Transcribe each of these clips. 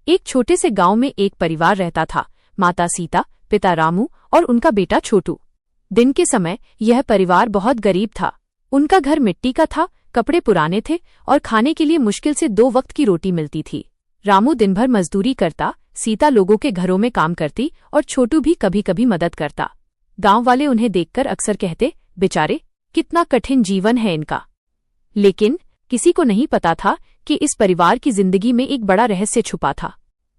एक छोटे से गांव में एक परिवार रहता था। माता सीता, पिता रामू और उनका बेटा छोटू। दिन के समय यह परिवार बहुत गरीब था। उनका घर मिट्टी का था, कपड़े पुराने थे और खाने के लिए मुश्किल से 2 वक्त की रोटी मिलती थी। रामू दिन भर मजदूरी करता, सीता लोगों के घरों में काम करती और छोटू भी कभी कभी मदद करता। गांव वाले उन्हें देखकर अक्सर कहते, बेचारे, कितना कठिन जीवन है इनका। लेकिन किसी को नहीं पता था कि इस परिवार की जिंदगी में एक बड़ा रहस्य छुपा था।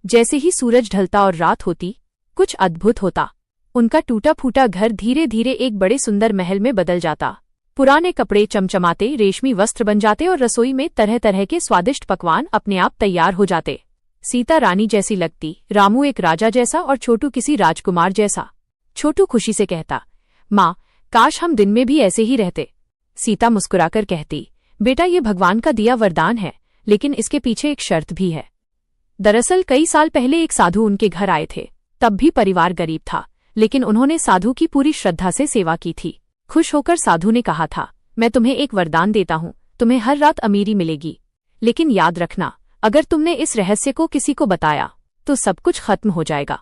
जैसे ही सूरज ढलता और रात होती, कुछ अद्भुत होता। उनका टूटा फूटा घर धीरे धीरे एक बड़े सुंदर महल में बदल जाता। पुराने कपड़े चमचमाते, रेशमी वस्त्र बन जाते और रसोई में तरह तरह के स्वादिष्ट पकवान अपने आप तैयार हो जाते। सीता रानी जैसी लगती, रामू एक राजा जैसा और छोटू किसी राजकुमार जैसा। छोटू खुशी से कहता, माँ, काश हम दिन में भी ऐसे ही रहते। सीता मुस्कुराकर कहती, बेटा, ये भगवान का दिया वरदान है, लेकिन इसके पीछे एक शर्त भी है। दरअसल कई साल पहले एक साधु उनके घर आए थे। तब भी परिवार गरीब था, लेकिन उन्होंने साधु की पूरी श्रद्धा से सेवा की थी। खुश होकर साधु ने कहा था, मैं तुम्हें एक वरदान देता हूँ, तुम्हें हर रात अमीरी मिलेगी। लेकिन याद रखना, अगर तुमने इस रहस्य को किसी को बताया तो सब कुछ खत्म हो जाएगा।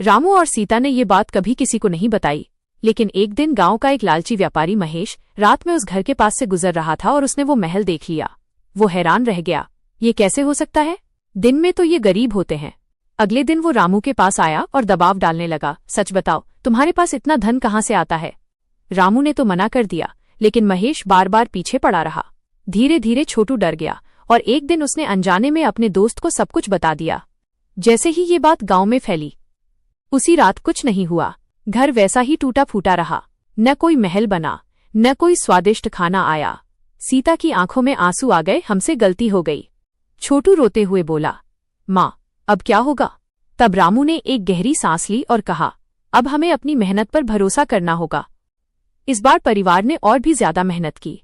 रामू और सीता ने ये बात कभी किसी को नहीं बताई। लेकिन एक दिन गांव का एक लालची व्यापारी महेश रात में उस घर के पास से गुजर रहा था और उसने वो महल देख लिया। वो हैरान रह गया, ये कैसे हो सकता है? दिन में तो ये गरीब होते हैं। अगले दिन वो रामू के पास आया और दबाव डालने लगा, सच बताओ, तुम्हारे पास इतना धन कहाँ से आता है? रामू ने तो मना कर दिया, लेकिन महेश बार बार पीछे पड़ा रहा। धीरे धीरे छोटू डर गया और एक दिन उसने अनजाने में अपने दोस्त को सब कुछ बता दिया। जैसे ही ये बात गांव में फैली, उसी रात कुछ नहीं हुआ। घर वैसा ही टूटा फूटा रहा। न कोई महल बना, न कोई स्वादिष्ट खाना आया। सीता की आंखों में आंसू आ गए, हमसे गलती हो गई। छोटू रोते हुए बोला, माँ, अब क्या होगा? तब रामू ने एक गहरी सांस ली और कहा, अब हमें अपनी मेहनत पर भरोसा करना होगा। इस बार परिवार ने और भी ज्यादा मेहनत की।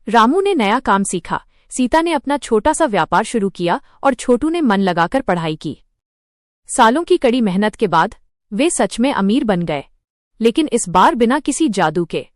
रामू ने नया काम सीखा, सीता ने अपना छोटा सा व्यापार शुरू किया और छोटू ने मन लगाकर पढ़ाई की। सालों की कड़ी मेहनत के बाद वे सच में अमीर बन गए, लेकिन इस बार बिना किसी जादू के।